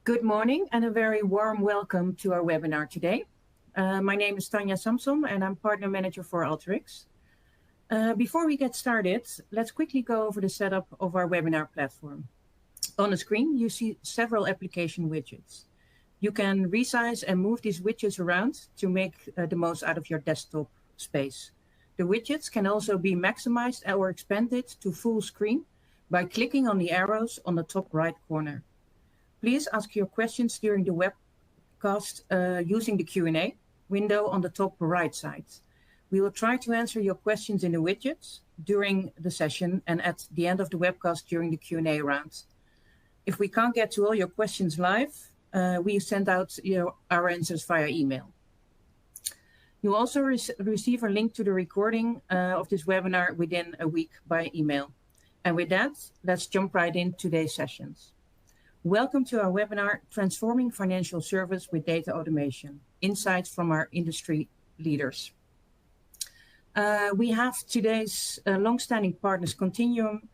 Good morning and a very warm welcome to our webinar today. My name is Tanya Samson and I'm Partner Manager for Alteryx. Before we get started, let's quickly go over the setup of our webinar platform. On the screen, you see several application widgets. You can resize and move these widgets around to make the most out of your desktop space. The widgets can also be maximized or expanded to full screen by clicking on the arrows on the top right corner. Please ask your questions during the webcast using the Q&A window on the top right side. We will try to answer your questions in the widgets during the session and at the end of the webcast during the Q&A round. If we can't get to all your questions live, we send out our answers via email. You'll also receive a link to the recording of this webinar within a week by email. And with that, let's jump right into today's sessions. Welcome to our webinar, Transforming Financial Service with Data Automation, Insights from our Industry Leaders. We have today's long-standing partners, Continuum,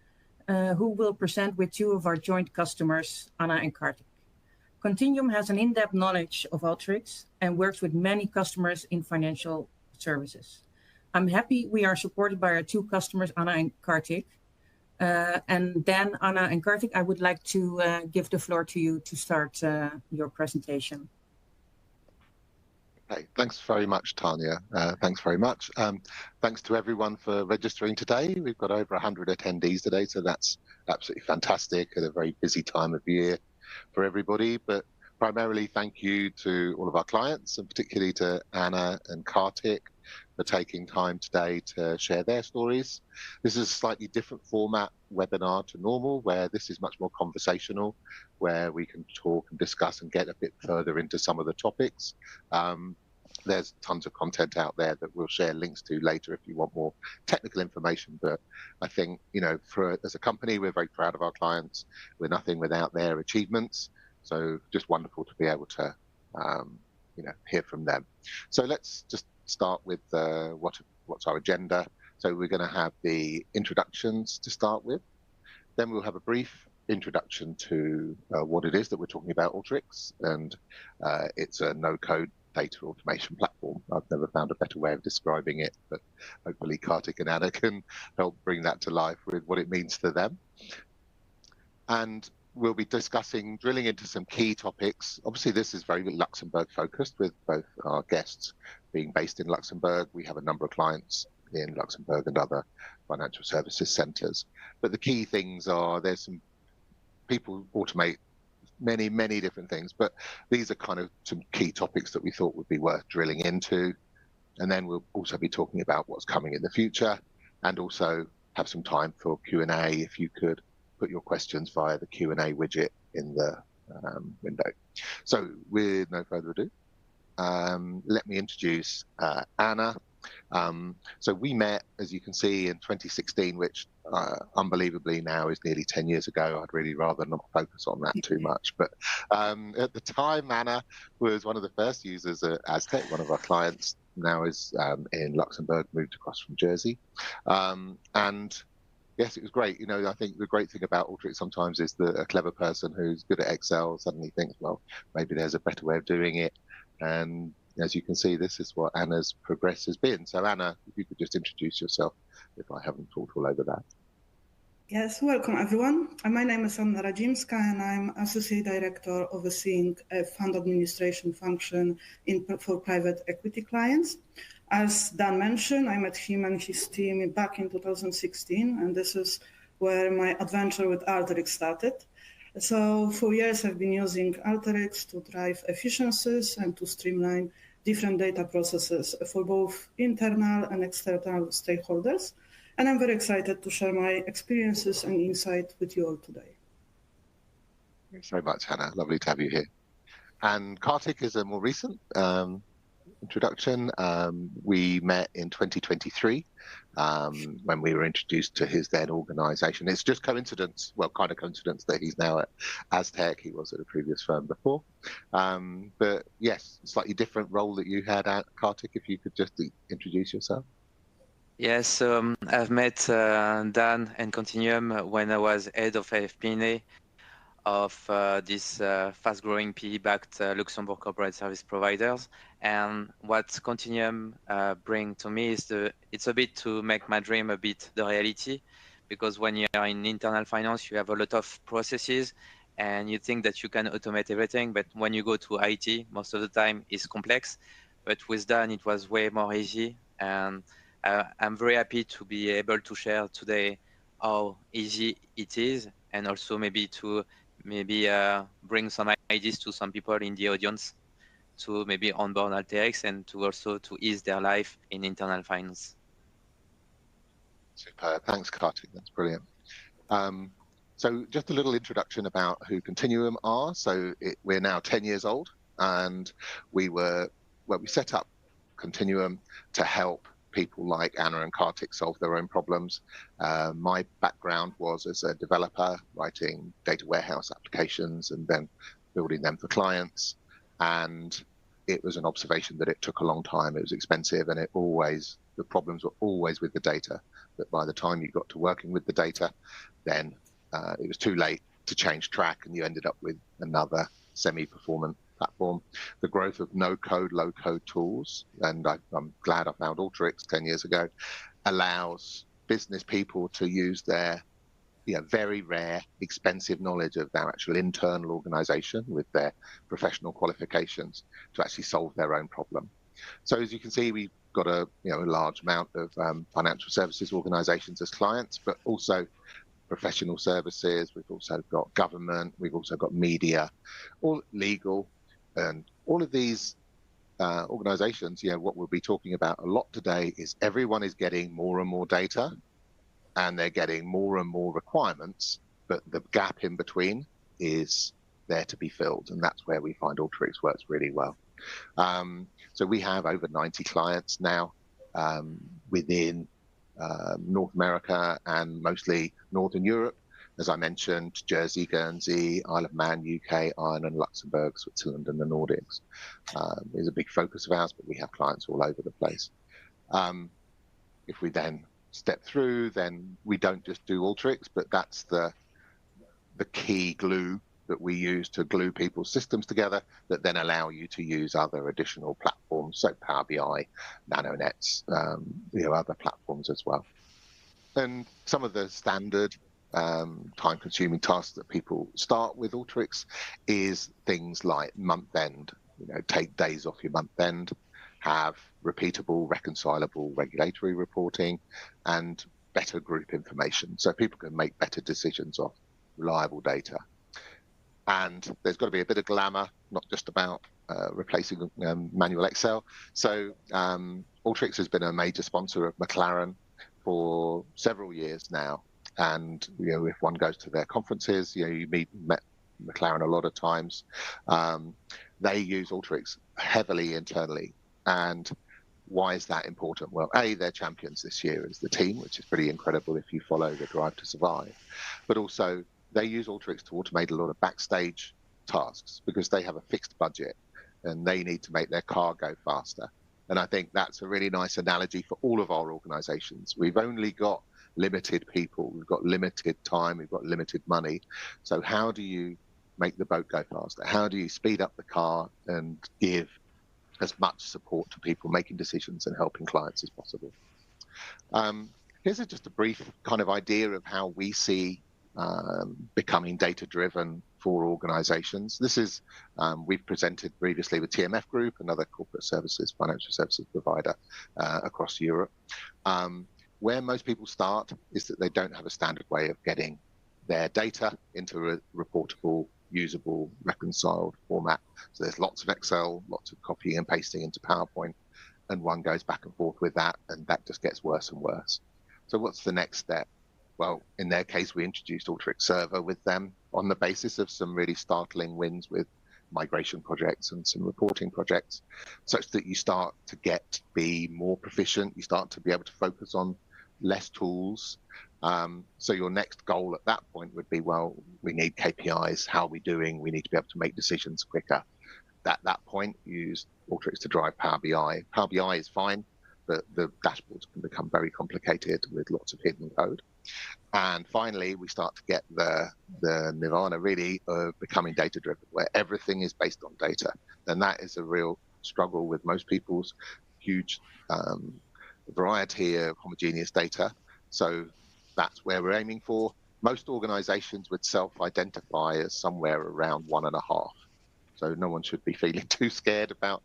who will present with two of our joint customers, Anna and Kartic. Continuum has an in-depth knowledge of Alteryx and works with many customers in financial services. I'm happy we are supported by our two customers, Anna and Kartic. And then, Anna and Kartic, I would like to give the floor to you to start your presentation. Okay, thanks very much, Tanya. Thanks very much. Thanks to everyone for registering today. We've got over 100 attendees today, so that's absolutely fantastic at a very busy time of year for everybody. But primarily, thank you to all of our clients, and particularly to Anna and Kartic for taking time today to share their stories. This is a slightly different format webinar to normal, where this is much more conversational, where we can talk and discuss and get a bit further into some of the topics. There's tons of content out there that we'll share links to later if you want more technical information. But I think, as a company, we're very proud of our clients. We're nothing without their achievements. So just wonderful to be able to, hear from them. So let's just start with what's our agenda. So we're going to have the introductions to start with. Then we'll have a brief introduction to what it is that we're talking about, Alteryx, and it's a no-code data automation platform. I've never found a better way of describing it, but hopefully Kartic and Anna can help bring that to life with what it means to them. And we'll be drilling into some key topics. Obviously, this is very Luxembourg focused, with both our guests being based in Luxembourg. We have a number of clients in Luxembourg and other financial services centers. But the key things are, there's some people automate many different things, but these are kind of some key topics that we thought would be worth drilling into. And then we'll also be talking about what's coming in the future, and also have some time for Q&A if you could put your questions via the Q&A widget in the window. So with no further ado, let me introduce Anna. So we met, as you can see, in 2016, which unbelievably now is nearly 10 years ago. I'd really rather not focus on that too much. But at the time, Anna was one of the first users at Aztec, one of our clients, now is in Luxembourg, moved across from Jersey. And yes, it was great. I think the great thing about Alteryx sometimes is that a clever person who's good at Excel suddenly thinks, well, maybe there's a better way of doing it. And as you can see, this is what Anna's progress has been. So Anna, if you could just introduce yourself, if I haven't talked all over that. Yes, welcome everyone. My name is Radzimska and I'm Associate Director overseeing a fund administration function for private equity clients. As Dan mentioned, I met him and his team back in 2016, and this is where my adventure with Alteryx started. So for years, I've been using Alteryx to drive efficiencies and to streamline different data processes for both internal and external stakeholders. And I'm very excited to share my experiences and insight with you all today. Thanks very much, Hannah. Lovely to have you here. And Kartic is a more recent introduction. We met in 2023 when we were introduced to his then organization. It's just coincidence, well, kind of coincidence that he's now at Aztec. He was at a previous firm before. But yes, slightly different role that you had at Kartic. If you could just introduce yourself. Yes, I've met Dan and Continuum when I was head of FP&A of these fast-growing PE-backed Luxembourg corporate service providers. And what Continuum bring to me is it's a bit to make my dream a bit the reality, because when you are in internal finance, you have a lot of processes and you think that you can automate everything, but when you go to IT, most of the time it's complex. But with Dan, it was way more easy. And I'm very happy to be able to share today how easy it is, and also maybe to bring some ideas to some people in the audience to maybe onboard Alteryx and to also to ease their life in internal finance. Super. Thanks, Kartic. That's brilliant. So just a little introduction about who Continuum are. So we're now 10 years old, and we set up Continuum to help people like Anna and Kartic solve their own problems. My background was as a developer, writing data warehouse applications and then building them for clients. And it was an observation that it took a long time. It was expensive, and the problems were always with the data. That by the time you got to working with the data, then it was too late to change track, and you ended up with another semi-performant platform. The growth of no-code, low-code tools, and I'm glad I found Alteryx 10 years ago, allows business people to use their very rare, expensive knowledge of their actual internal organization with their professional qualifications to actually solve their own problem. So as you can see, we've got a large amount of financial services organizations as clients, but also professional services. We've also got government. We've also got media, all legal, and all of these organizations. What we'll be talking about a lot today is everyone is getting more and more data, and they're getting more and more requirements, but the gap in between is there to be filled, and that's where we find Alteryx works really well. So we have over 90 clients now within North America and mostly Northern Europe. As I mentioned, Jersey, Guernsey, Isle of Man, UK, Ireland, Luxembourg, Switzerland, and the Nordics is a big focus of ours, but we have clients all over the place. If we then step through, then we don't just do Alteryx, but that's the key glue that we use to glue people's systems together that then allow you to use other additional platforms, so Power BI, NanoNets, other platforms as well. And some of the standard time-consuming tasks that people start with Alteryx is things like month-end, take days off your month-end, have repeatable, reconcilable regulatory reporting, and better group information, so people can make better decisions off reliable data. And there's got to be a bit of glamour, not just about replacing manual Excel. So Alteryx has been a major sponsor of McLaren for several years now. And if one goes to their conferences, you met McLaren a lot of times. They use Alteryx heavily internally. And why is that important? Well, they're champions this year as the team, which is pretty incredible if you follow the Drive to Survive. But also, they use Alteryx to automate a lot of backstage tasks because they have a fixed budget and they need to make their car go faster. And I think that's a really nice analogy for all of our organizations. We've only got limited people, we've got limited time, we've got limited money. So how do you make the boat go faster? How do you speed up the car and give as much support to people making decisions and helping clients as possible? Here's just a brief kind of idea of how we see becoming data-driven for organizations. This is, we've presented previously with TMF Group, another corporate services, financial services provider across Europe. Where most people start is that they don't have a standard way of getting their data into a reportable, usable, reconciled format. So there's lots of Excel, lots of copying and pasting into PowerPoint, and one goes back and forth with that, and that just gets worse and worse. So what's the next step? Well, in their case, we introduced Alteryx Server with them on the basis of some really startling wins with migration projects and some reporting projects, such that you start to be more proficient. You start to be able to focus on less tools. So your next goal at that point would be, well, we need KPIs. How are we doing? We need to be able to make decisions quicker. At that point, use Alteryx to drive Power BI. Power BI is fine, but the dashboards can become very complicated with lots of hidden code. And finally, we start to get the nirvana really of becoming data-driven, where everything is based on data. And that is a real struggle with most people's huge variety of homogeneous data. So that's where we're aiming for. Most organizations would self-identify as somewhere around 1.5. So no one should be feeling too scared about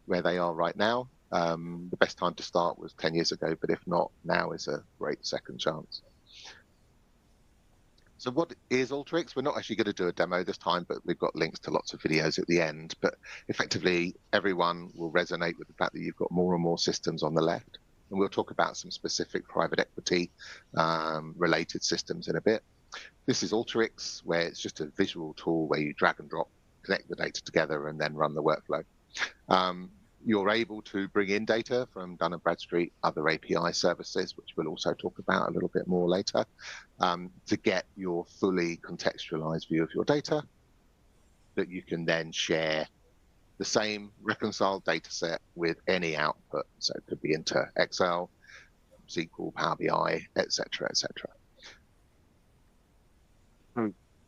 where they are right now. The best time to start was 10 years ago, but if not, now is a great second chance. So what is Alteryx? We're not actually going to do a demo this time, but we've got links to lots of videos at the end. But effectively, everyone will resonate with the fact that you've got more and more systems on the left. And we'll talk about some specific private equity related systems in a bit. This is Alteryx, where it's just a visual tool where you drag and drop, connect the data together, and then run the workflow. You're able to bring in data from Dun & Bradstreet, other API services, which we'll also talk about a little bit more later, to get your fully contextualized view of your data that you can then share the same reconciled data set with any output. So it could be into Excel, SQL, Power BI, etc., etc.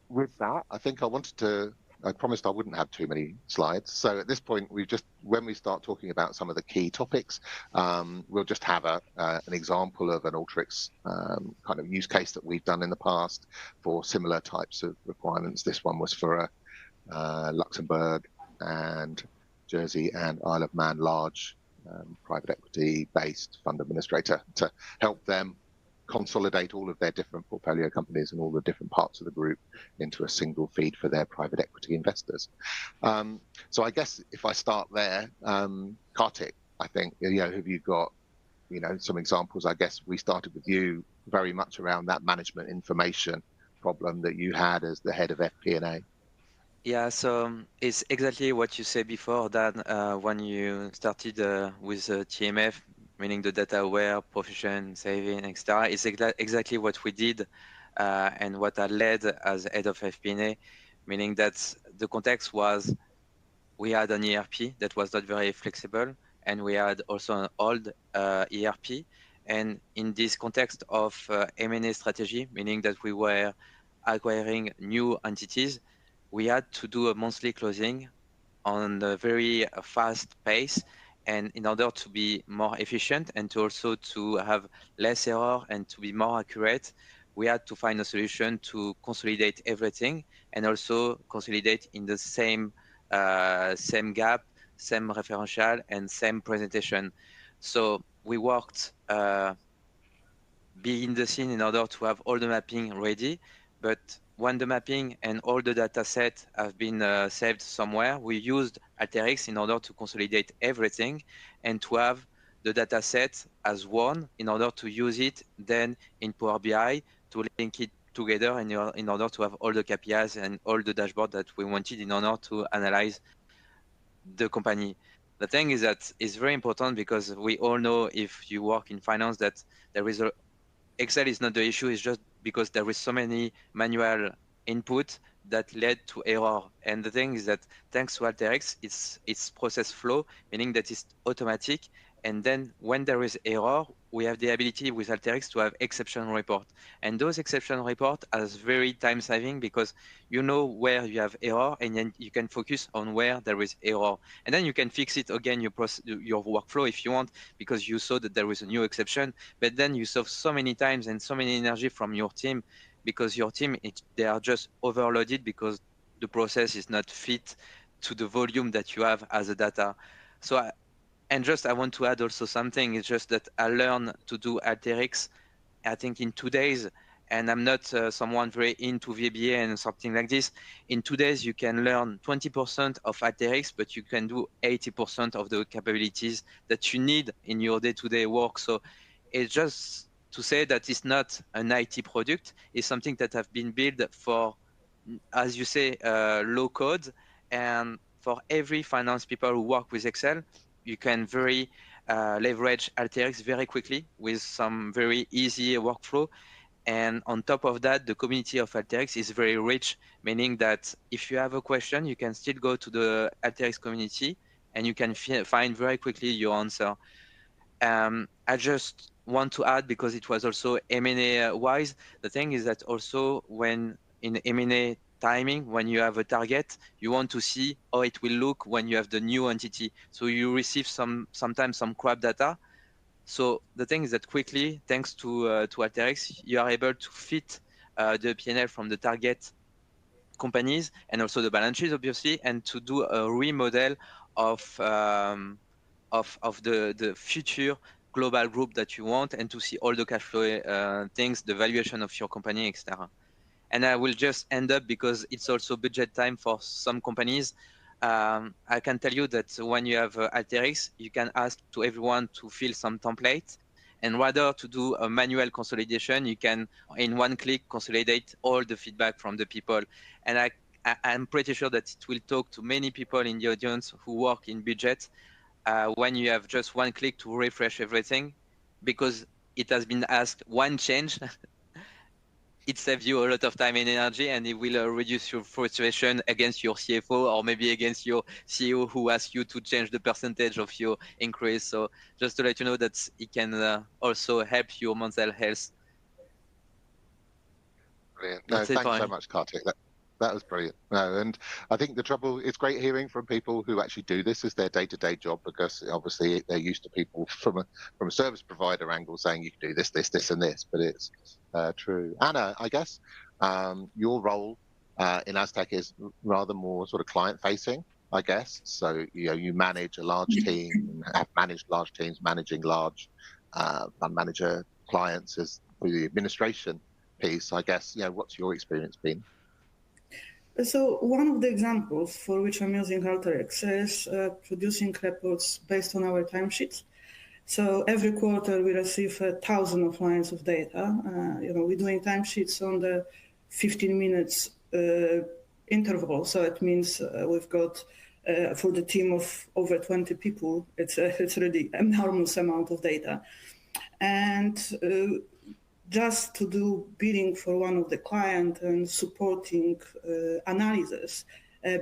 With that, I think I promised I wouldn't have too many slides. So at this point, when we start talking about some of the key topics, we'll just have an example of an Alteryx kind of use case that we've done in the past for similar types of requirements. This one was for a Luxembourg and Jersey and Isle of Man large private equity-based fund administrator to help them consolidate all of their different portfolio companies and all the different parts of the group into a single feed for their private equity investors. So I guess if I start there, Kartic, I think, have you got, some examples? I guess we started with you very much around that management information problem that you had as the head of FP&A. Yeah, so it's exactly what you said before, that when you started with TMF, meaning the data aware, proficient, saving, etc. It's exactly what we did and what I led as head of FP&A, meaning that the context was we had an ERP that was not very flexible, and we had also an old ERP. And in this context of M&A strategy, meaning that we were acquiring new entities, we had to do a monthly closing on a very fast pace. And in order to be more efficient and to also to have less error and to be more accurate, we had to find a solution to consolidate everything and also consolidate in the same gap, same referential, and same presentation. So we worked behind the scene in order to have all the mapping ready. But when the mapping and all the data set have been saved somewhere, we used Alteryx in order to consolidate everything and to have the data set as one in order to use it then in Power BI to link it together in order to have all the KPIs and all the dashboard that we wanted in order to analyze the company. The thing is that it's very important because we all know, if you work in finance, that there is Excel is not the issue. It's just because there is so many manual input that led to error. And the thing is that thanks to Alteryx, it's process flow, meaning that it's automatic. And then when there is error, we have the ability with Alteryx to have exception report. And those exception report are very time saving because you know where you have error and then you can focus on where there is error. And then you can fix it again, your workflow if you want, because you saw that there is a new exception. But then you solve so many times and so many energy from your team because your team, they are just overloaded because the process is not fit to the volume that you have as a data. So I want to add also something. It's just that I learned to do Alteryx, I think, in 2 days. And I'm not someone very into VBA and something like this. In 2 days, you can learn 20% of Alteryx, but you can do 80% of the capabilities that you need in your day-to-day work. So it's just to say that it's not an IT product. It's something that have been built for, as you say, low code. And for every finance people who work with Excel, you can very leverage Alteryx very quickly with some very easy workflow. And on top of that, the community of Alteryx is very rich, meaning that if you have a question, you can still go to the Alteryx community and you can find very quickly your answer. I just want to add, because it was also M&A wise, the thing is that also when in M&A timing, when you have a target, you want to see how it will look when you have the new entity. So you receive sometimes some crap data. So the thing is that quickly, thanks to Alteryx, you are able to fit the P&L from the target companies and also the balance sheet, obviously, and to do a remodel of the future global group that you want, and to see all the cash flow things, the valuation of your company, etc. And I will just end up, because it's also budget time for some companies. I can tell you that when you have Alteryx, you can ask to everyone to fill some templates, and rather to do a manual consolidation, you can in one click consolidate all the feedback from the people. And I'm pretty sure that it will talk to many people in the audience who work in budget, when you have just one click to refresh everything, because it has been asked one change. It saves you a lot of time and energy, and it will reduce your frustration against your CFO, or maybe against your CEO who asks you to change the percentage of your increase. So just to let you know that it can also help your mental health. Brilliant. No, thanks so much, Kartic. That was brilliant. No, and I think the trouble, it's great hearing from people who actually do this as their day-to-day job, because obviously they're used to people from a service provider angle saying you can do this, this, this, and this, but it's true. Anna, I guess your role in Aztec is rather more sort of client-facing, I guess. So you manage a large team, have managed large teams, managing large fund manager clients as the administration piece. I guess, what's your experience been? So one of the examples for which I'm using Alteryx is producing reports based on our timesheets. So every quarter we receive 1,000 of lines of data. We're doing timesheets on the 15 minutes interval. So it means we've got for the team of over 20 people, it's really an enormous amount of data. And just to do billing for one of the client and supporting analysis,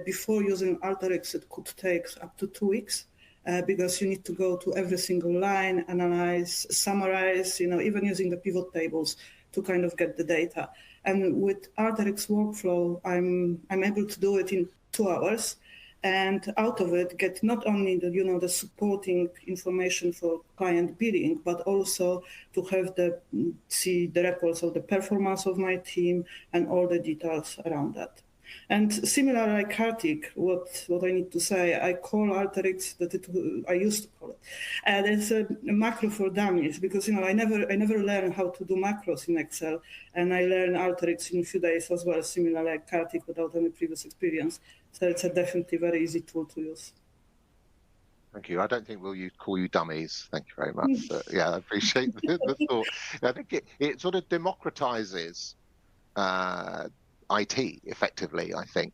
before using Alteryx, it could take up to 2 weeks, because you need to go to every single line, analyze, summarize, even using the pivot tables to kind of get the data. And with Alteryx workflow, I'm able to do it in 2 hours. And out of it, get not only the supporting information for client billing, but also to have see the records of the performance of my team and all the details around that. And similar like Kartic, what I need to say, I call Alteryx I used to call it, and it's a macro for dummies, because I never learned how to do macros in Excel, and I learned Alteryx in a few days as well, similar like Kartic, without any previous experience. So it's a definitely very easy tool to use. Thank you. I don't think we'll call you dummies. Thank you very much. But yeah, I appreciate the thought. I think it sort of democratizes IT effectively. I think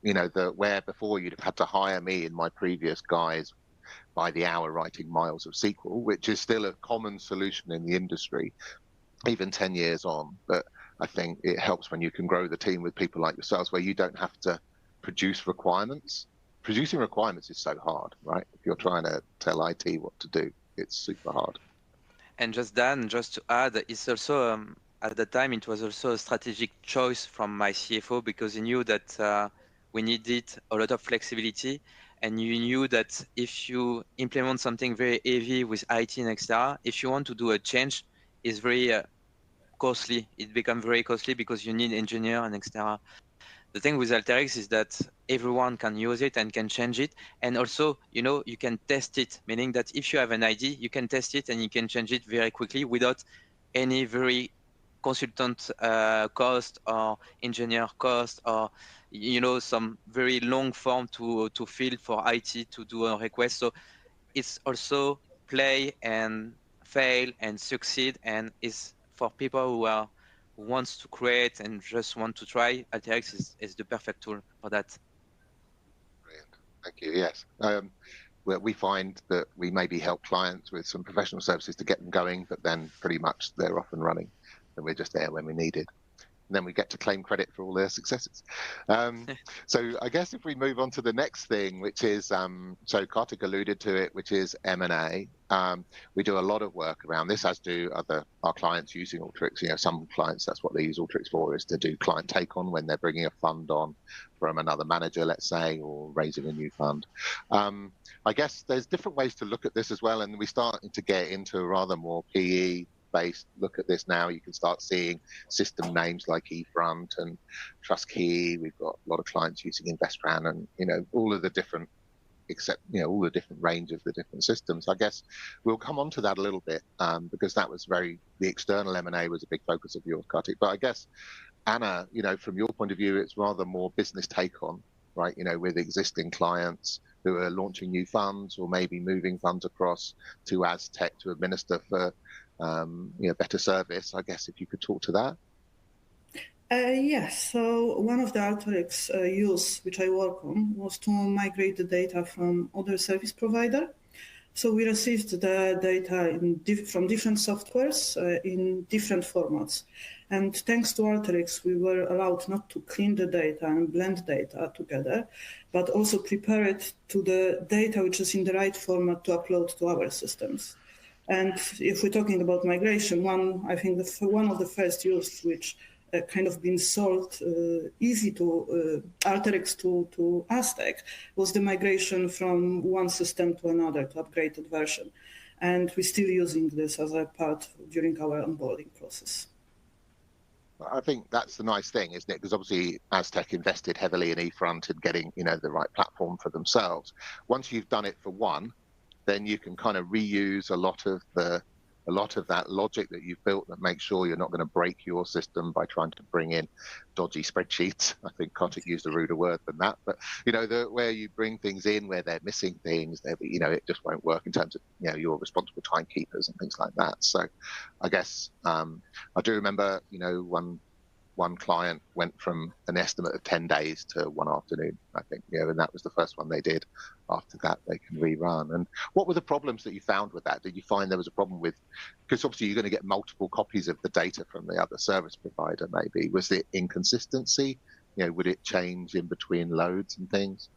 where before you'd have had to hire me and my previous guys by the hour writing miles of SQL, which is still a common solution in the industry, even 10 years on. But I think it helps when you can grow the team with people like yourselves, where you don't have to produce requirements. Producing requirements is so hard, right? If you're trying to tell IT what to do, it's super hard. And just to add, it's also at the time it was also a strategic choice from my CFO, because he knew that we needed a lot of flexibility, and you knew that if you implement something very heavy with IT and etc., if you want to do a change, it's very costly. It becomes very costly because you need engineer and etc. The thing with Alteryx is that everyone can use it and can change it. And also, you can test it, meaning that if you have an ID, you can test it and you can change it very quickly without any very consultant cost or engineer cost, or, some very long form to fill for IT to do a request. So it's also play and fail and succeed, and is for people who wants to create and just want to try. Alteryx is the perfect tool for that. Brilliant. Thank you. Yes. We find that we maybe help clients with some professional services to get them going, but then pretty much they're off and running, and we're just there when we need it. and then we get to claim credit for all their successes. So I guess if we move on to the next thing, which is, so Kartic alluded to it, which is M&A. We do a lot of work around this, as do our clients using Alteryx. You know, some clients, that's what they use Alteryx for, is to do client take on when they're bringing a fund on from another manager, let's say, or raising a new fund. I guess there's different ways to look at this as well, and we're starting to get into a rather more PE-based look at this now. You can start seeing system names like eFront and TrustKey. We've got a lot of clients using InvestRan, and all of the different, all the different range of the different systems. I guess we'll come on to that a little bit because that was the external M&A was a big focus of yours, Kartik. But I guess, Anna, from your point of view, it's rather more business take on, right? With existing clients who are launching new funds or maybe moving funds across to Aztec to administer for better service. I guess if you could talk to that. Yes, so one of the Alteryx use which I work on was to migrate the data from other service provider. So we received the data from different softwares in different formats. And thanks to Alteryx, we were allowed not to clean the data and blend data together, but also prepare it to the data which is in the right format to upload to our systems. And if we're talking about migration, I think one of the first use which kind of been solved easy to Alteryx to Aztec was the migration from one system to another to upgraded version. And we're still using this as a part during our onboarding process. I think that's the nice thing, isn't it? Because obviously Aztec invested heavily in eFront and getting, the right platform for themselves. Once you've done it for one, then you can kind of reuse a lot of that logic that you've built that makes sure you're not going to break your system by trying to bring in dodgy spreadsheets. I think Kartik used a ruder word than that, but where you bring things in where they're missing things, it just won't work in terms of your responsible timekeepers and things like that. So I guess I do remember one client went from an estimate of 10 days to one afternoon, I think, and that was the first one they did. After that, they can rerun. And what were the problems that you found with that? Did you find there was a problem with, because obviously you're going to get multiple copies of the data from the other service provider, maybe. Was it inconsistency? Would it change in between loads and things?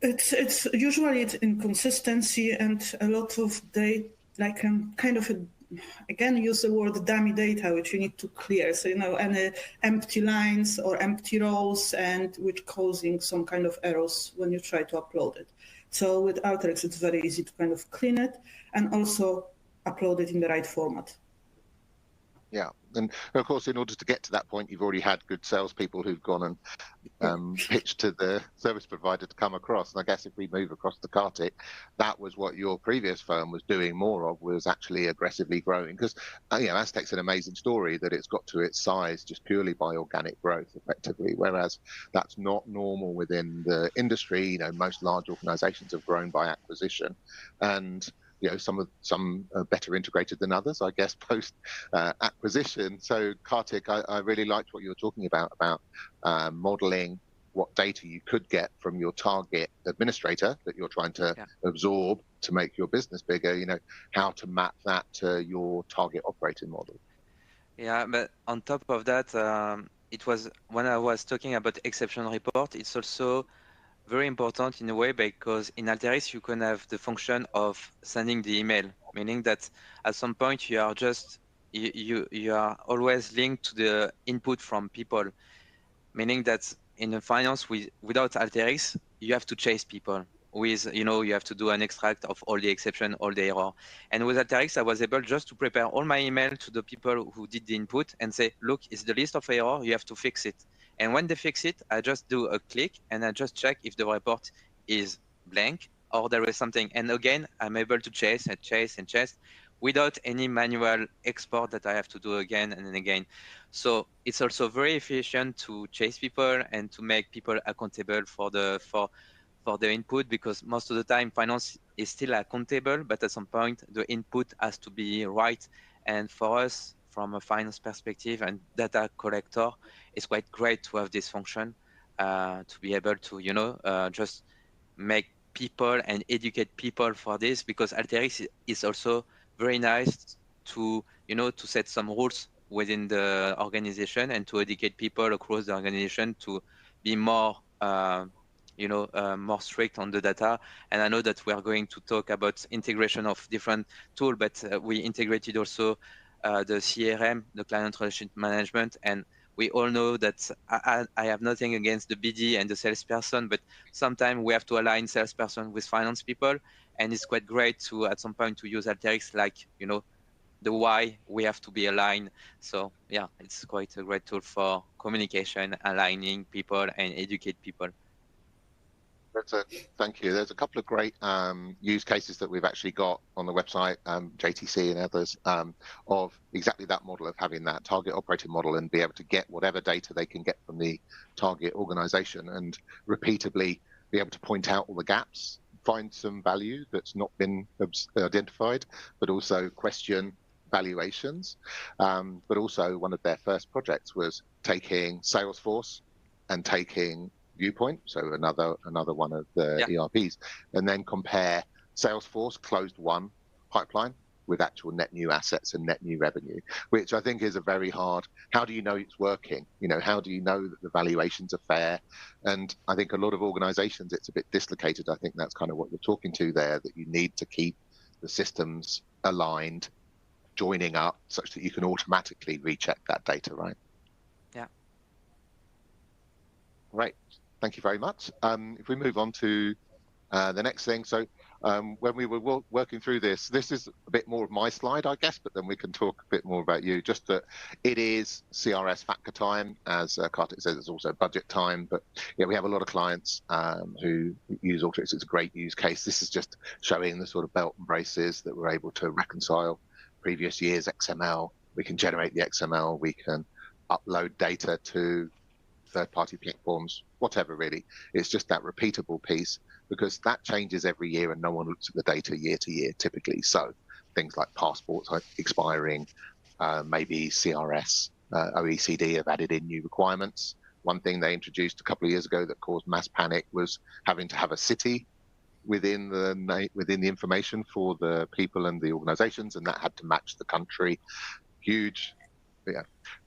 It's usually inconsistency and a lot of data, like kind of again, use the word dummy data, which you need to clear. So, any empty lines or empty rows, and which causing some kind of errors when you try to upload it. So with Alteryx, it's very easy to kind of clean it and also upload it in the right format. Yeah, and of course, in order to get to that point, you've already had good salespeople who've gone and pitched to the service provider to come across. And I guess if we move across to Kartik, that was what your previous firm was doing more of, was actually aggressively growing. Because Aztec's an amazing story that it's got to its size just purely by organic growth, effectively. Whereas that's not normal within the industry. Most large organizations have grown by acquisition, and some are better integrated than others, I guess, post acquisition. So Kartik, I really liked what you were talking about modeling what data you could get from your target administrator that you're trying to absorb to make your business bigger, how to map that to your target operating model. Yeah, but on top of that, it was when I was talking about exception report, it's also very important in a way, because in Alteryx you can have the function of sending the email, meaning that at some point you are just you are always linked to the input from people, meaning that in the finance without Alteryx you have to chase people with you have to do an extract of all the exception, all the error. And with Alteryx I was able just to prepare all my email to the people who did the input and say, look, it's the list of error, you have to fix it. And when they fix it, I just do a click and I just check if the report is blank or there is something. And again, I'm able to chase and chase and chase without any manual export that I have to do again and again. So it's also very efficient to chase people and to make people accountable for the input, because most of the time finance is still accountable, but at some point the input has to be right. And for us, from a finance perspective and data collector, it's quite great to have this function to be able to, just make people and educate people for this, because Alteryx is also very nice to, to set some rules within the organization and to educate people across the organization to be more, more strict on the data. And I know that we are going to talk about integration of different tools, but we integrated also the CRM, the client relationship management, and we all know that I have nothing against the BD and the salesperson, but sometimes we have to align salesperson with finance people, and it's quite great to at some point to use Alteryx, like the why we have to be aligned. So yeah, it's quite a great tool for communication, aligning people and educate people. Thank you. There's a couple of great use cases that we've actually got on the website, JTC and others, of exactly that model of having that target operating model and be able to get whatever data they can get from the target organization and repeatedly be able to point out all the gaps, find some value that's not been identified, but also question valuations. But also one of their first projects was taking Salesforce and taking Viewpoint, so another one of the ERPs, and then compare Salesforce closed won pipeline with actual net new assets and net new revenue, which I think is a very hard. How do you know it's working? How do you know that the valuations are fair? And I think a lot of organizations, it's a bit dislocated. I think that's kind of what you're talking to there, that you need to keep the systems aligned, joining up such that you can automatically recheck that data, right? Yeah. Right. Thank you very much. If we move on to the next thing. So when we were working through this is a bit more of my slide, I guess, but then we can talk a bit more about you. Just that it is CRS factor time, as Kartic says, it's also budget time. But yeah, we have a lot of clients who use Alteryx. It's a great use case. This is just showing the sort of belt and braces that we're able to reconcile previous year's XML. We can generate the XML. We can upload data to third-party platforms, whatever really. It's just that repeatable piece, because that changes every year and no one looks at the data year to year typically. So things like passports expiring, maybe CRS, OECD have added in new requirements. One thing they introduced a couple of years ago that caused mass panic was having to have a city within the information for the people and the organizations, and that had to match the country. Huge. Yeah.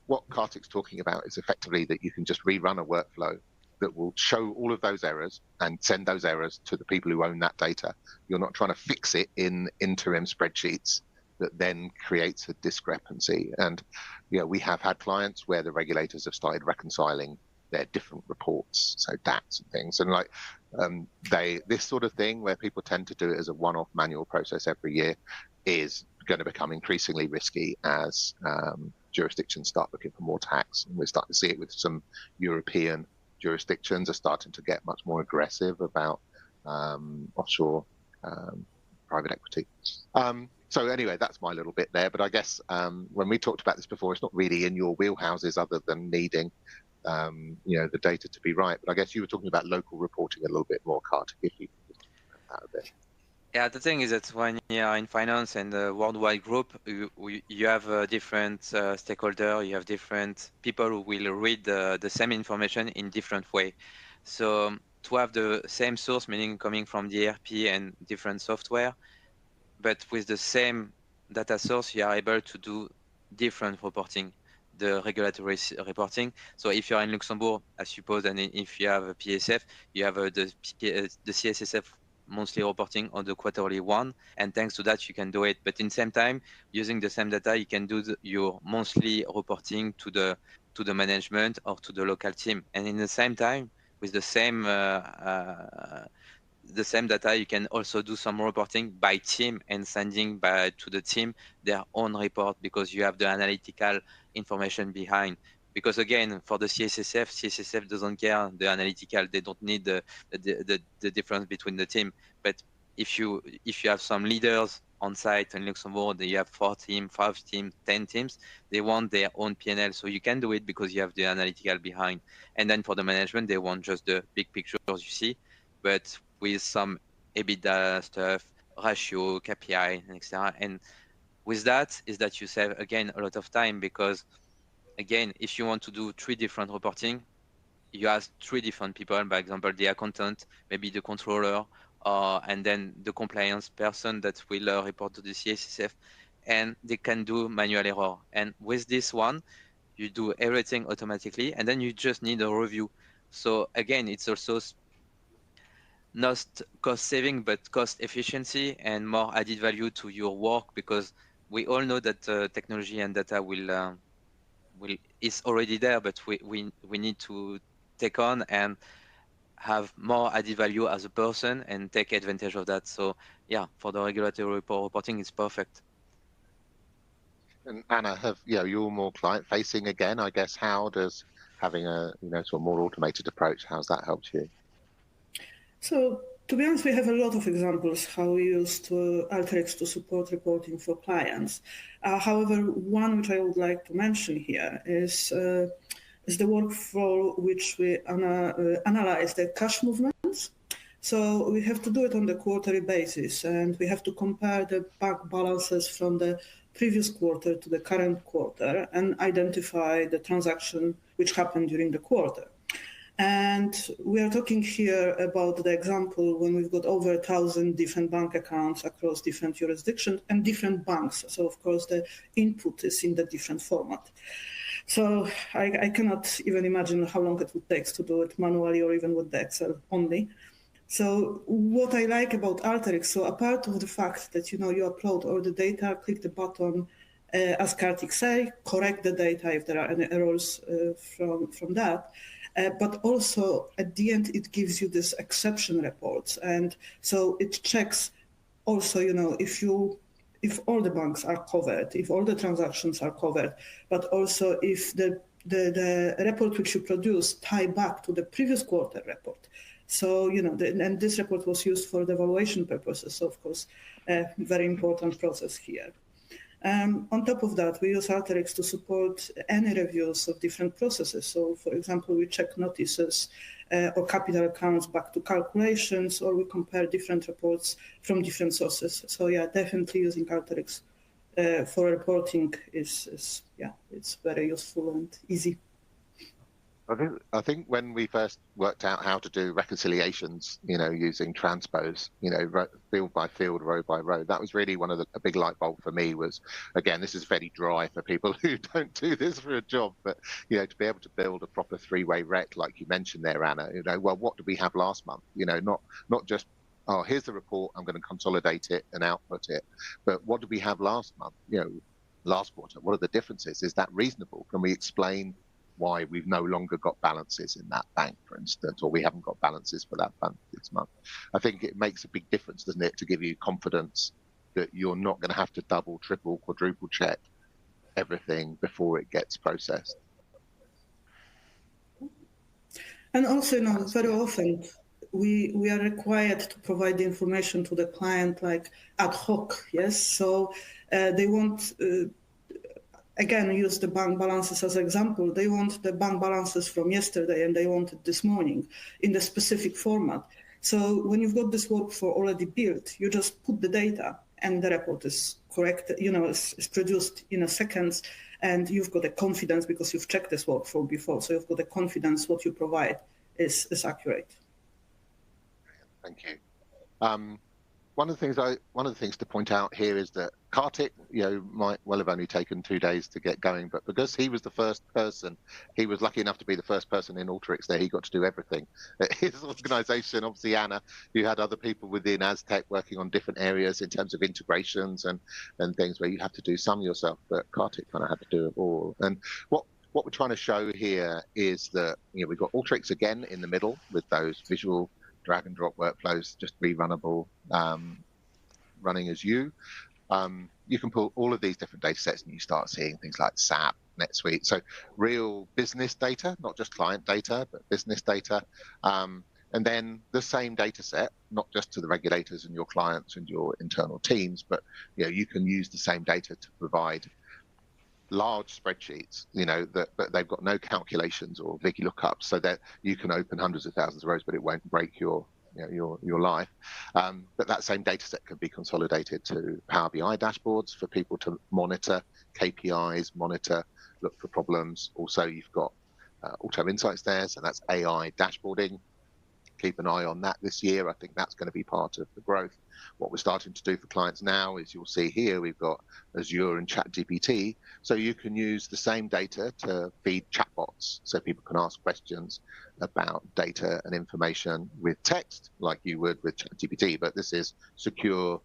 What Kartic's talking about is effectively that you can just rerun a workflow that will show all of those errors and send those errors to the people who own that data. You're not trying to fix it in interim spreadsheets that then creates a discrepancy. And we have had clients where the regulators have started reconciling their different reports, so DAX and things. And this sort of thing where people tend to do it as a one-off manual process every year is going to become increasingly risky as jurisdictions start looking for more tax. And we're starting to see it with some European jurisdictions are starting to get much more aggressive about offshore private equity. So anyway, that's my little bit there. But I guess when we talked about this before, it's not really in your wheelhouses other than needing the data to be right. But I guess you were talking about local reporting a little bit more, Kartic, if you could talk about that a bit. Yeah, the thing is that when you are in finance and a worldwide group, you have a different stakeholder, you have different people who will read the same information in different way. So to have the same source, meaning coming from the ERP and different software, but with the same data source, you are able to do different reporting, the regulatory reporting. So if you're in Luxembourg, I suppose, and if you have a PSF, you have the CSSF monthly reporting on the quarterly one, and thanks to that you can do it. But in the same time, using the same data, you can do your monthly reporting to the management or to the local team, and in the same time with the same data, you can also do some reporting by team and sending to the team their own report, because you have the analytical information behind. Because again, for the CSSF doesn't care the analytical. They don't need the difference between the team. But if you have some leaders on site in Luxembourg, you have 4 teams, 5 teams, 10 teams, they want their own P&L. So you can do it because you have the analytical behind. And then for the management, they want just the big pictures you see, but with some EBITDA stuff, ratio, KPI, etc. And with that is that you save again a lot of time, because again, if you want to do 3 different reporting, you ask 3 different people, for example, the accountant, maybe the controller, and then the compliance person that will report to the CSSF. and they can do manual error. And with this one, you do everything automatically, and then you just need a review. So again, it's also not cost saving, but cost efficiency and more added value to your work, because we all know that technology and data is already there, but we need to take on and have more added value as a person and take advantage of that. So yeah, for the regulatory reporting, it's perfect. And Anna, you're more client facing again, I guess. How does having a sort of more automated approach, how's that helped you? So to be honest, we have a lot of examples how we used Alteryx to support reporting for clients. However, one which I would like to mention here is the workflow which we analyze the cash movements. So we have to do it on the quarterly basis, and we have to compare the bank balances from the previous quarter to the current quarter and identify the transaction which happened during the quarter. And we are talking here about the example when we've got over 1,000 different bank accounts across different jurisdictions and different banks. So of course the input is in the different format. So I cannot even imagine how long it would take to do it manually or even with the Excel only. So what I like about Alteryx, so apart of the fact that you upload all the data, click the button, as Kartic say, correct the data if there are any errors from that. But also at the end, it gives you this exception reports. And so it checks also, if all the banks are covered, if all the transactions are covered, but also if the report which you produce tie back to the previous quarter report. So, and this report was used for the evaluation purposes. So of course, a very important process here. On top of that, we use Alteryx to support any reviews of different processes. So, for example, we check notices or capital accounts back to calculations, or we compare different reports from different sources. So, yeah, definitely using Alteryx for reporting is it's very useful and easy. I think when we first worked out how to do reconciliations, using transpose, field by field, row by row, that was really one of a big light bulb for me was, again, this is very dry for people who don't do this for a job, but, to be able to build a proper three-way rec, like you mentioned there, Anna, well, what did we have last month? Not just, oh, here's the report, I'm going to consolidate it and output it, but what did we have last month? Last quarter, what are the differences? Is that reasonable? Can we explain why we've no longer got balances in that bank, for instance, or we haven't got balances for that bank this month? I think it makes a big difference, doesn't it, to give you confidence that you're not going to have to double, triple, quadruple check everything before it gets processed. And also, very often we are required to provide the information to the client like ad hoc, yes? So they want... Again, use the bank balances as an example. They want the bank balances from yesterday and they want it this morning in the specific format. So when you've got this workflow already built, you just put the data and the report is correct, is produced in a second, and you've got a confidence because you've checked this workflow before. So you've got a confidence what you provide is accurate. Thank you. One of the things to point out here is that Kartic, might well have only taken 2 days to get going, but because he was the first person, he was lucky enough to be the first person in Alteryx there. He got to do everything. His organisation, obviously Anna, you had other people within Aztec working on different areas in terms of integrations and things where you have to do some yourself, but Kartic kind of had to do it all. And what we're trying to show here is that we've got Alteryx again in the middle with those visual drag and drop workflows, just rerunnable, running as you. You can pull all of these different data sets and you start seeing things like SAP, NetSuite. So real business data, not just client data, but business data. And then the same data set, not just to the regulators and your clients and your internal teams, but you can use the same data to provide large spreadsheets, but they've got no calculations or VLOOKUPs, so that you can open hundreds of thousands of rows, but it won't break your life. But that same data set can be consolidated to Power BI dashboards for people to monitor KPIs, look for problems. Also, you've got Auto Insights there, so that's AI dashboarding. keep an eye on that this year. I think that's going to be part of the growth. What we're starting to do for clients now is, you'll see here, we've got Azure and ChatGPT, so you can use the same data to feed chatbots, so people can ask questions about data and information with text like you would with ChatGPT, but this is secure,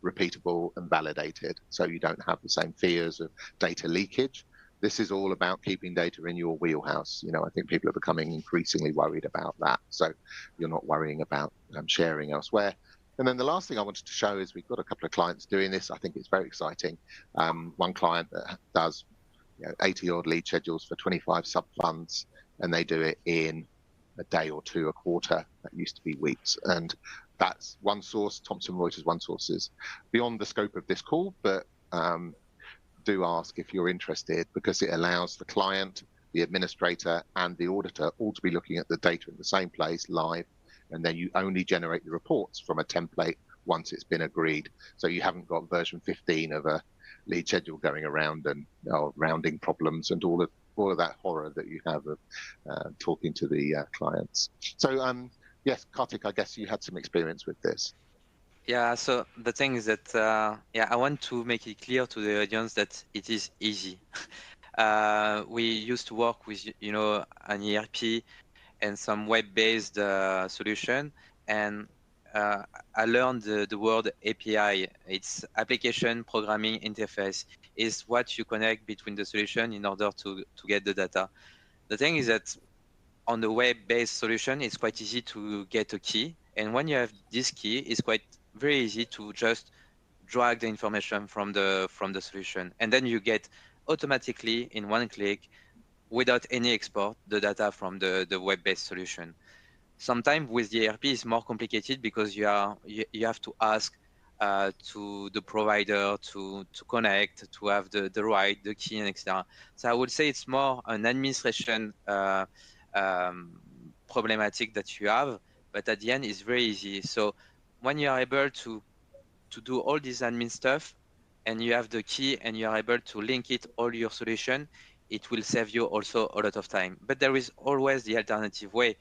repeatable and validated, so you don't have the same fears of data leakage. This is all about keeping data in your wheelhouse. I think people are becoming increasingly worried about that, so you're not worrying about sharing elsewhere. And then the last thing I wanted to show is we've got a couple of clients doing this. I think it's very exciting. One client that does 80 odd lead schedules for 25 sub funds, and they do it in a day or two a quarter. That used to be weeks. And that's one source. Thomson Reuters one source is beyond the scope of this call, but do ask if you're interested, because it allows the client, the administrator and the auditor all to be looking at the data in the same place live, and then you only generate the reports from a template once it's been agreed. So you haven't got version 15 of a lead schedule going around and rounding problems and all of that horror that you have of talking to the clients. So yes, Kartic, I guess you had some experience with this. Yeah, so the thing is that, I want to make it clear to the audience that it is easy. We used to work with, an ERP and some web-based solution, and I learned the word API. It's application programming interface. Is what you connect between the solution in order to get the data. The thing is that on the web-based solution, it's quite easy to get a key, and when you have this key, it's very easy to just drag the information from the solution, and then you get automatically in one click, without any export, the data from the web-based solution. Sometimes with the ERP it's more complicated, because you have to ask to the provider to connect, to have the key, and etc. So I would say it's more an administration problematic that you have, but at the end it's very easy. So when you are able to do all this admin stuff, and you have the key, and you are able to link it all your solution, it will save you also a lot of time. But there is always the alternative way.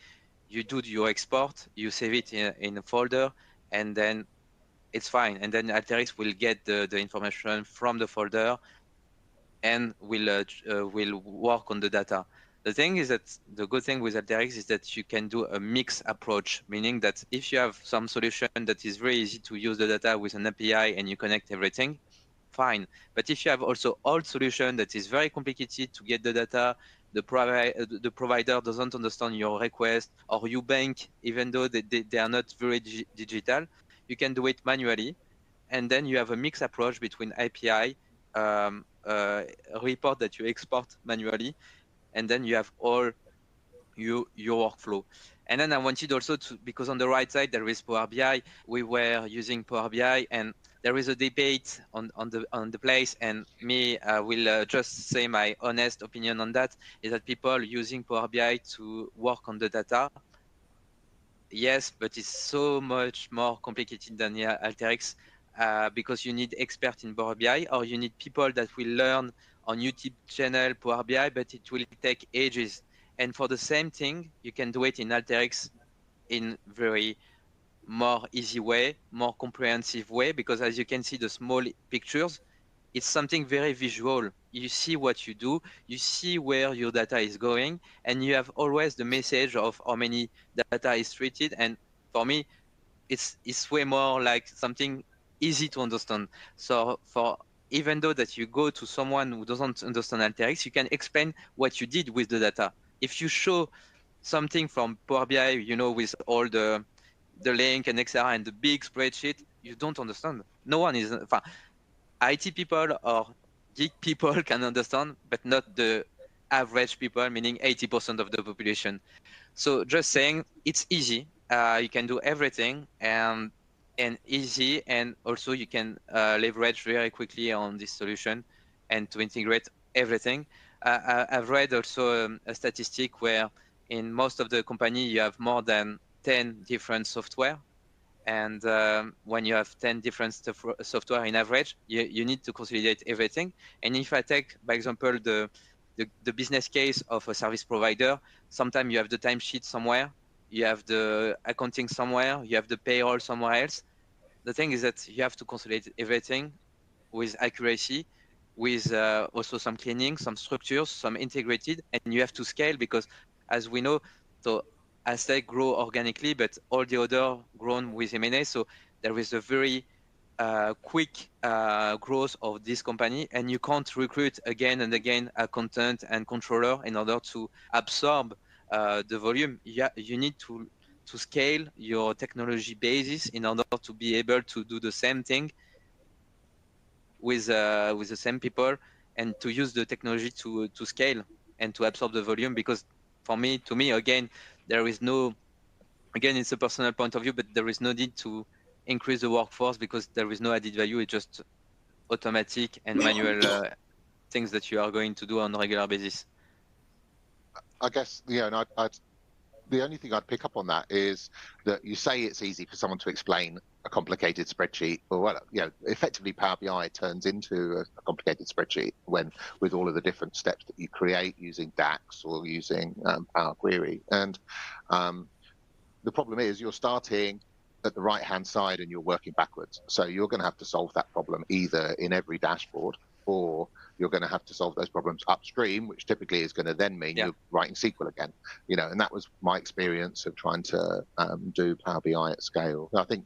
You do your export, you save it in a folder, and then it's fine. And then Alteryx will get the information from the folder and will work on the data. The thing is that the good thing with Alteryx is that you can do a mixed approach, meaning that if you have some solution that is very easy to use the data with an API and you connect everything, fine. But if you have also old solution that is very complicated to get the data, the provider doesn't understand your request, or you bank, even though they are not very digital, you can do it manually. And then you have a mixed approach between API, report that you export manually, and then you have all your workflow. And then I wanted also to, because on the right side there is Power BI, we were using Power BI, and there is a debate on the place, and me, I will just say my honest opinion on that, is that people using Power BI to work on the data, yes, but it's so much more complicated than Alteryx, because you need experts in Power BI, or you need people that will learn on YouTube channel Power BI, but it will take ages. And for the same thing, you can do it in Alteryx in very more easy way, more comprehensive way, because as you can see the small pictures, it's something very visual. You see what you do, you see where your data is going, and you have always the message of how many data is treated. And for me, it's way more like something easy to understand. So for even though that you go to someone who doesn't understand Alteryx, you can explain what you did with the data. If you show something from Power BI, with all the link and etc. and the big spreadsheet, you don't understand. No one is, IT people or geek people can understand, but not the average people, meaning 80% of the population. So just saying, it's easy. You can do everything and easy, and also you can leverage very quickly on this solution and to integrate everything. I've read also a statistic where in most of the company you have more than 10 different software, and when you have 10 different software in average, you need to consolidate everything. And if I take, by example, the business case of a service provider, sometimes you have the timesheet somewhere, you have the accounting somewhere, you have the payroll somewhere else. The thing is that you have to consolidate everything with accuracy, with also some cleaning, some structures, some integrated, and you have to scale because, as we know, so as they grow organically, but all the other grown with M&A, so there is a very quick growth of this company, and you can't recruit again and again a content and controller in order to absorb the volume. You need to scale your technology basis in order to be able to do the same thing with the same people and to use the technology to scale and to absorb the volume. Because to me again, there is no, again, it's a personal point of view, but there is no need to increase the workforce because there is no added value. It's just automatic and manual things that you are going to do on a regular basis. I guess, and the only thing I'd pick up on that is that you say it's easy for someone to explain a complicated spreadsheet, or effectively Power BI turns into a complicated spreadsheet with all of the different steps that you create using DAX or using Power Query. And the problem is you're starting at the right-hand side and you're working backwards. So you're going to have to solve that problem either in every dashboard, or you're going to have to solve those problems upstream, which typically is going to then mean you're writing SQL again. And that was my experience of trying to do Power BI at scale. I think,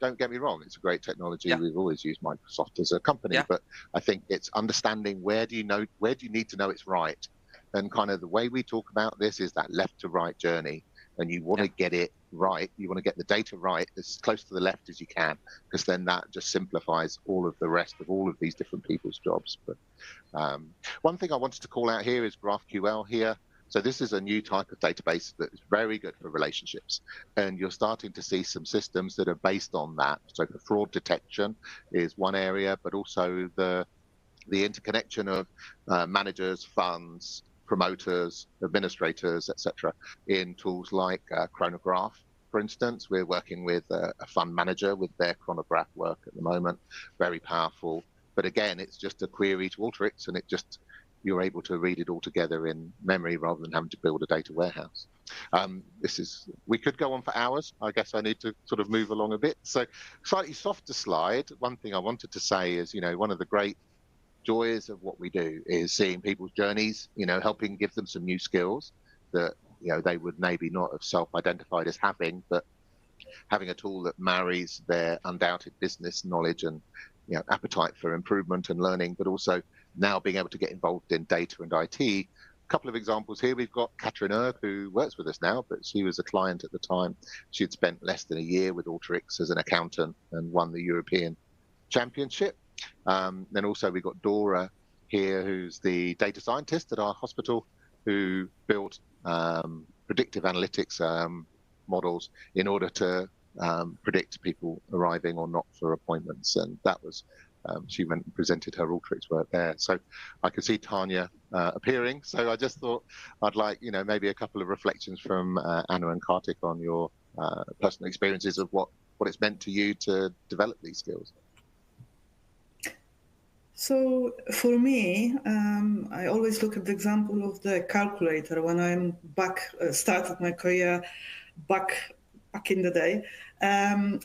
don't get me wrong, it's a great technology. Yeah. We've always used Microsoft as a company, but I think it's understanding where do you need to know it's right. And kind of the way we talk about this is that left to right journey. And you want to get it right. You want to get the data right as close to the left as you can, because then that just simplifies all of the rest of all of these different people's jobs. But one thing I wanted to call out here is GraphQL here. So this is a new type of database that is very good for relationships. And you're starting to see some systems that are based on that. So the fraud detection is one area, but also the interconnection of managers, funds, promoters, administrators, etc., in tools like Chronograph. For instance, we're working with a fund manager with their Chronograph work at the moment. Very powerful. But again, it's just a query to Alteryx, and you're able to read it all together in memory rather than having to build a data warehouse. We could go on for hours. I guess I need to sort of move along a bit. So slightly softer slide. One thing I wanted to say is, one of the great joys of what we do is seeing people's journeys, helping give them some new skills that, they would maybe not have self-identified as having, but having a tool that marries their undoubted business knowledge and, appetite for improvement and learning, but also now being able to get involved in data and IT. A couple of examples here. We've got Katrin Erb, who works with us now, but she was a client at the time. She had spent less than a year with Alteryx as an accountant and won the European Championship. Then also we've got Dora here, who's the data scientist at our hospital, who built predictive analytics models in order to predict people arriving or not for appointments. And that was, she went and presented her Alteryx work there. So I could see Tanya appearing. So I just thought I'd like, maybe a couple of reflections from Anna and Kartic on your personal experiences of what it's meant to you to develop these skills. So for me, I always look at the example of the calculator when I'm started my career back in the day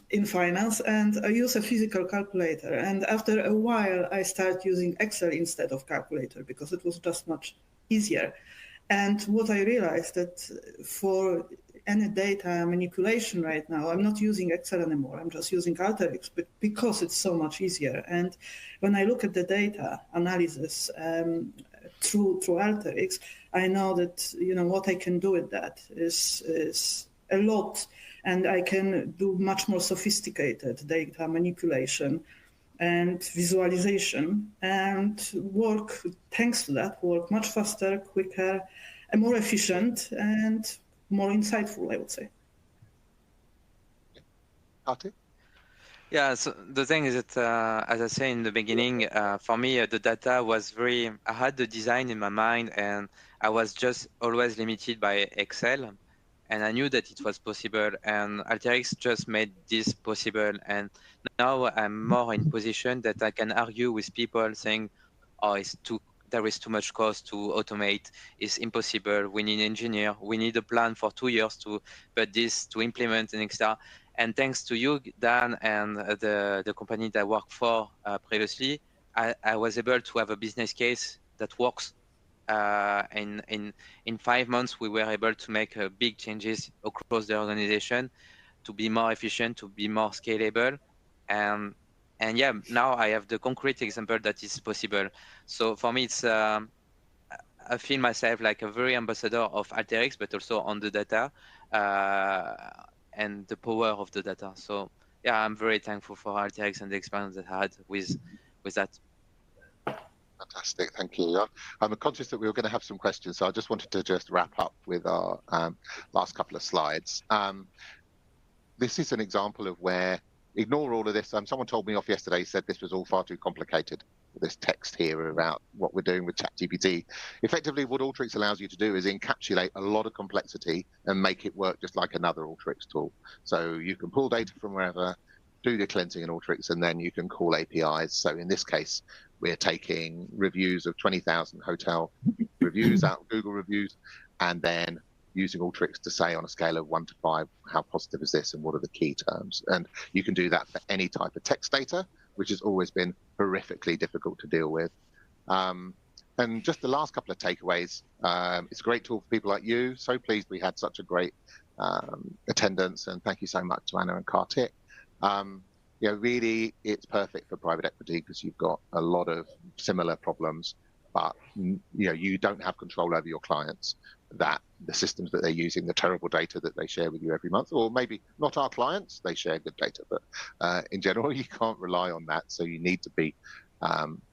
in finance, and I use a physical calculator. And after a while, I started using Excel instead of calculator because it was just much easier. And what I realized that for any data manipulation right now, I'm not using Excel anymore. I'm just using Alteryx, but because it's so much easier. And when I look at the data analysis through Alteryx, I know that what I can do with that is a lot, and I can do much more sophisticated data manipulation and visualization, and thanks to that, work much faster, quicker, and more efficient, and more insightful, I would say. Kartik? Yeah, so the thing is that, as I said in the beginning, for me, the data was I had the design in my mind, and I was just always limited by Excel. And I knew that it was possible, and Alteryx just made this possible. And now I'm more in position that I can argue with people saying, oh, it's too there is too much cost to automate. It's impossible. We need an engineer. We need a plan for 2 years but this to implement an extra. And thanks to you, Dan, and the company that I worked for previously, I was able to have a business case that works. In 5 months, we were able to make big changes across the organization to be more efficient, to be more scalable. And yeah, now I have the concrete example that is possible. So for me, it's I feel myself like a very ambassador of Alteryx, but also on the data and the power of the data. So yeah, I'm very thankful for Alteryx and the experience that I had with that. Fantastic, thank you. I'm conscious that we were going to have some questions, so I just wanted to just wrap up with our last couple of slides. This is an example of where, ignore all of this. Someone told me off yesterday, said this was all far too complicated, this text here about what we're doing with ChatGPT. Effectively, what Alteryx allows you to do is encapsulate a lot of complexity and make it work just like another Alteryx tool. So you can pull data from wherever, do the cleansing in Alteryx, and then you can call APIs. So in this case, we're taking reviews of 20,000 hotel reviews out of Google reviews, and then using Alteryx to say on a scale of 1 to 5, how positive is this and what are the key terms? And you can do that for any type of text data, which has always been horrifically difficult to deal with. And just the last couple of takeaways, it's a great tool for people like you. So pleased we had such a great attendance, and thank you so much to Anna and Kartic. You know, really, it's perfect for private equity because you've got a lot of similar problems, but you know, you don't have control over your clients, that the systems that they're using, the terrible data that they share with you every month, or maybe not our clients, they share good data, but in general, you can't rely on that. So you need to be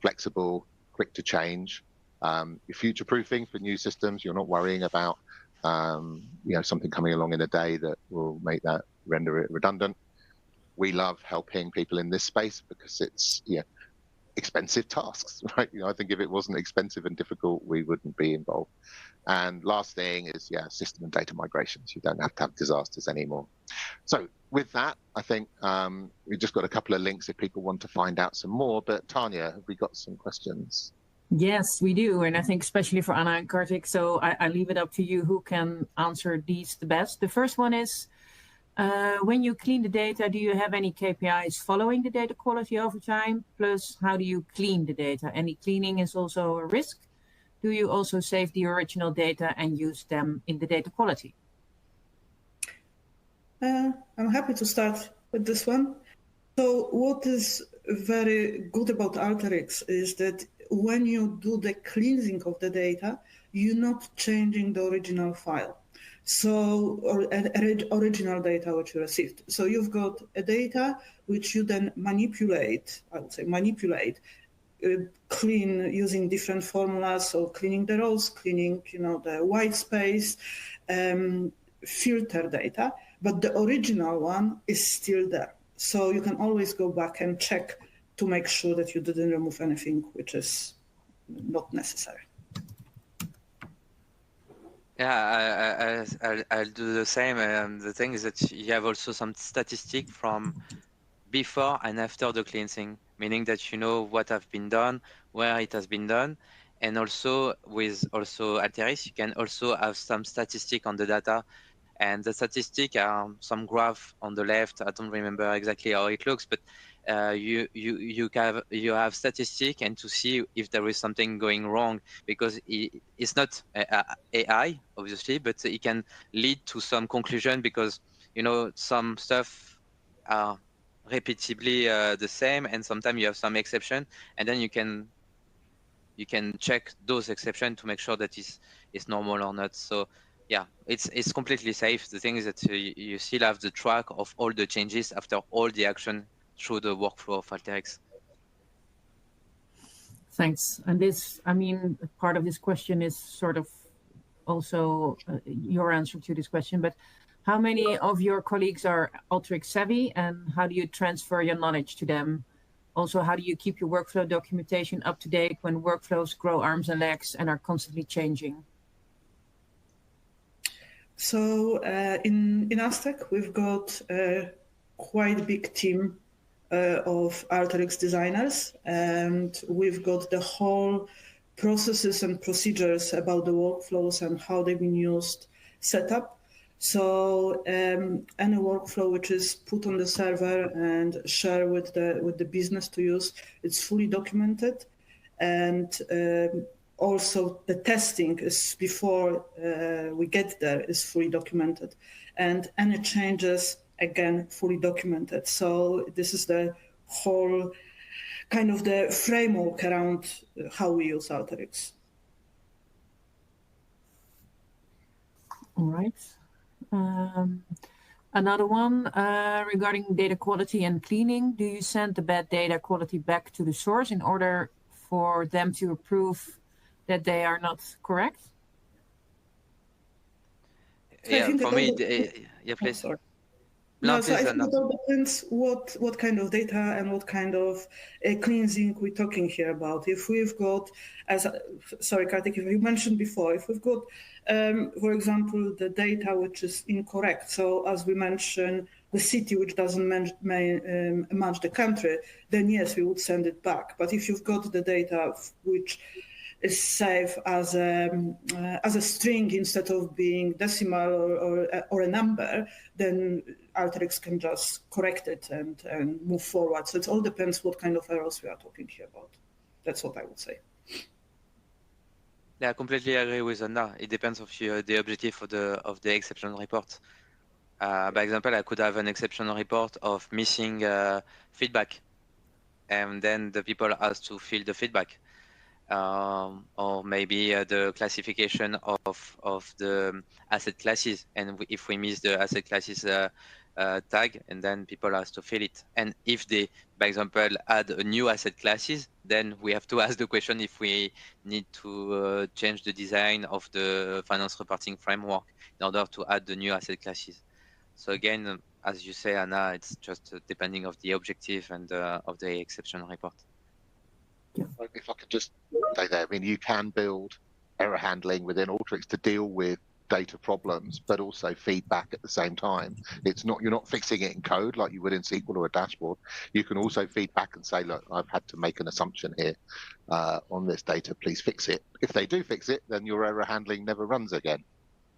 flexible, quick to change. You're future-proofing for new systems. You're not worrying about you know, something coming along in a day that will make that render it redundant. We love helping people in this space because it's expensive tasks, right? You know, I think if it wasn't expensive and difficult, we wouldn't be involved. And last thing is, system and data migrations. You don't have to have disasters anymore. So with that, I think we've just got a couple of links if people want to find out some more. But Tanya, have we got some questions? Yes, we do. And I think especially for Anna and Kartic, so I leave it up to you who can answer these the best. The first one is, when you clean the data, do you have any KPIs following the data quality over time? Plus, how do you clean the data? Any cleaning is also a risk. Do you also save the original data and use them in the data quality? I'm happy to start with this one. So what is very good about Alteryx is that when you do the cleansing of the data, you're not changing the original file. So, or original data which you received. So you've got a data which you then manipulate, I would say manipulate, clean using different formulas, so cleaning the rows, cleaning, the white space, filter data, but the original one is still there. So you can always go back and check to make sure that you didn't remove anything which is not necessary. Yeah, I'll do the same. The thing is that you have also some statistic from before and after the cleansing, meaning that you know what have been done, where it has been done, and also with Alteryx, you can also have some statistic on the data, and the statistic are some graph on the left. I don't remember exactly how it looks, but you have statistic and to see if there is something going wrong, because it's not AI obviously, but it can lead to some conclusion, because some stuff are repeatedly the same, and sometimes you have some exception, and then you can check those exceptions to make sure that it's normal or not. So yeah, it's completely safe. The thing is that you still have the track of all the changes after all the action through the workflow of Alteryx. Thanks. And this, part of this question is sort of also your answer to this question, but how many of your colleagues are Alteryx savvy, and how do you transfer your knowledge to them? Also, how do you keep your workflow documentation up to date when workflows grow arms and legs and are constantly changing? So in Aztec, we've got a quite big team of Alteryx designers, and we've got the whole processes and procedures about the workflows and how they've been used set up. So any workflow which is put on the server and shared with the business to use, it's fully documented. And also the testing is before we get there is fully documented. And any changes, again, fully documented. So this is the whole kind of the framework around how we use Alteryx. All right. Another one regarding data quality and cleaning. Do you send the bad data quality back to the source in order for them to approve that they are not correct? Yeah, for me, yeah, please. Sorry. No, So I please, think it all depends what kind of data and what kind of cleansing we're talking here about. If we've got, sorry, Kartic, if you mentioned before, if we've got, for example, the data which is incorrect. So as we mentioned, the city which doesn't match the country, then yes, we would send it back. But if you've got the data which is saved as a string instead of being decimal or a number, then Alteryx can just correct it and move forward. So it all depends what kind of errors we are talking here about. That's what I would say. Yeah, I completely agree with Anna. It depends of the objective of the exception report. By example, I could have an exception report of missing feedback, and then the people has to fill the feedback. Or maybe the classification of the asset classes, and if we miss the asset classes tag, and then people have to fill it. And if they, by example, add a new asset classes, then we have to ask the question if we need to change the design of the finance reporting framework in order to add the new asset classes. So again, as you say, Anna, it's just depending of the objective and of the exception report. Yeah. If I could just say there, I mean, you can build error handling within Alteryx to deal with data problems, but also feedback at the same time. It's not, you're not fixing it in code like you would in SQL or a dashboard. You can also feedback and say, look, I've had to make an assumption here on this data, please fix it. If they do fix it, then your error handling never runs again,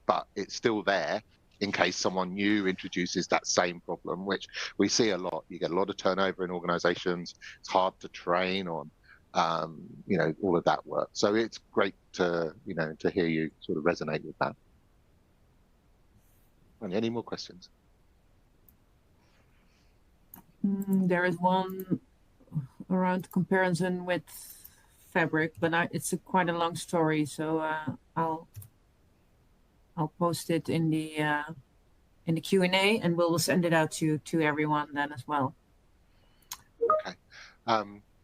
but it's still there in case someone new introduces that same problem, which we see a lot. You get a lot of turnover in organizations. It's hard to train on all of that work. So it's great to, to hear you sort of resonate with that. And any more questions? There is one around comparison with Fabric, but it's quite a long story, so I'll post it in the Q&A, and we'll send it out to everyone then as well. Okay.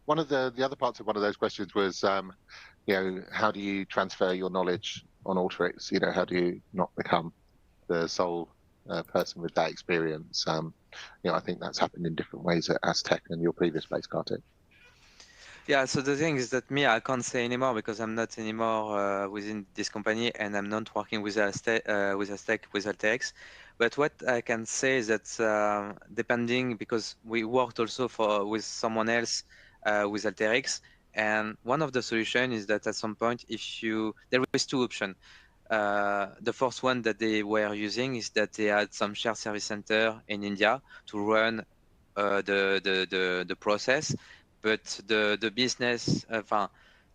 One of the other parts of one of those questions was, how do you transfer your knowledge on Alteryx? How do you not become the sole person with that experience? I think that's happened in different ways at Aztec and your previous place, Kartic. Yeah, so the thing is that I can't say anymore because I'm not anymore within this company, and I'm not working with Aztec, with Alteryx. But what I can say is that depending, because we worked also with someone else with Alteryx, and one of the solutions is that at some point, there is two options. The first one that they were using is that they had some shared service center in India to run the process, but the business,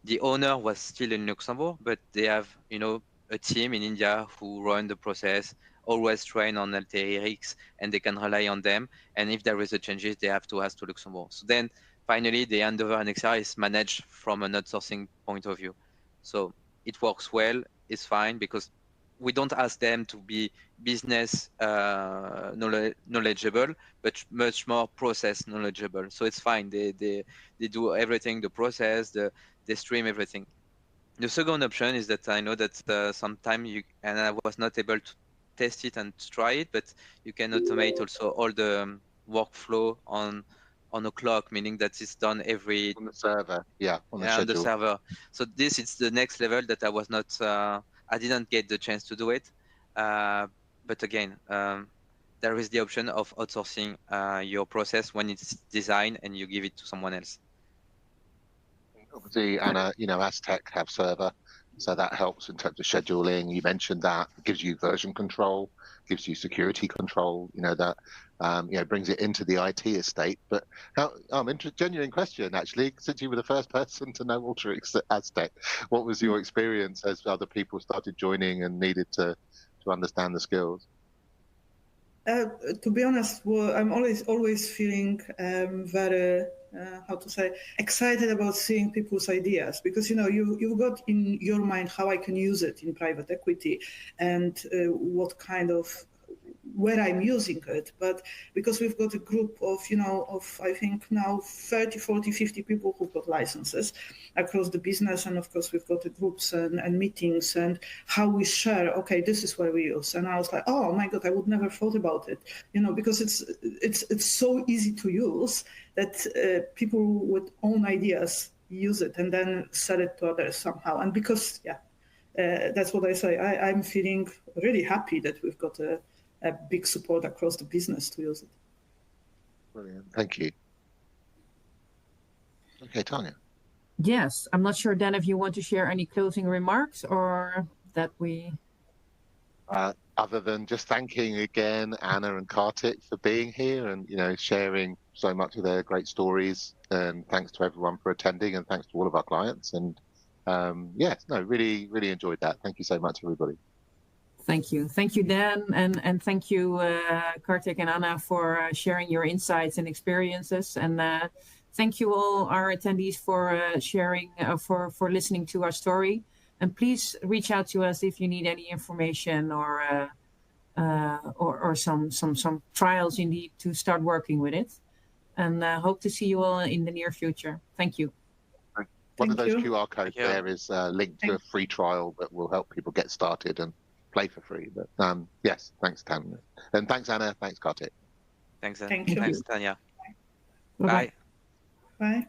the owner was still in Luxembourg, but they have a team in India who run the process, always train on Alteryx, and they can rely on them. And if there is a changes, they have to ask to Luxembourg. So then finally the handover and XR is managed from an outsourcing point of view. So it works well. It's fine because we don't ask them to be business knowledgeable, but much more process knowledgeable. So it's fine. They do everything, the process, they stream everything. The second option is that I know that sometimes and I was not able to test it and try it, but you can automate also all the workflow on a clock, meaning that it's done every on the server, on the server. So this is the next level that I was not. I didn't get the chance to do it, but again, there is the option of outsourcing your process when it's designed and you give it to someone else. Obviously, Anna, Aztec have server, so that helps in terms of scheduling. You mentioned that it gives you version control, gives you security control. Brings it into the IT estate. But genuine question actually, since you were the first person to know Alteryx at Aztec, what was your experience as other people started joining and needed to understand the skills? To be honest, I'm always feeling very, excited about seeing people's ideas, because you've got in your mind how I can use it in private equity and where I'm using it. But because we've got a group of I think now 30, 40, 50 people who've got licenses across the business, and of course we've got the groups and meetings and how we share, okay, this is where we use. And I was like, oh my God, I would never thought about it, because it's so easy to use that people with own ideas use it and then sell it to others somehow. And because that's what I say, I'm feeling really happy that we've got a big support across the business to use it. Brilliant, thank you. Okay, Tanya. Yes, I'm not sure, Dan, if you want to share any closing remarks or that we... Other than just thanking again Anna and Kartic for being here and sharing so much of their great stories, and thanks to everyone for attending, and thanks to all of our clients. And really, really enjoyed that. Thank you so much, everybody. Thank you, Dan, and thank you, Kartic and Anna, for sharing your insights and experiences. And thank you all our attendees for sharing, for listening to our story. And please reach out to us if you need any information or some trials you need to start working with it. And hope to see you all in the near future. Thank you. One of those QR codes there is linked to a free trial that will help people get started and play for free. But yes, thanks, Tanya. And thanks, Anna. Thanks, Kartic. Thanks, Thank you. Thanks, Tanya. Bye-bye. Bye.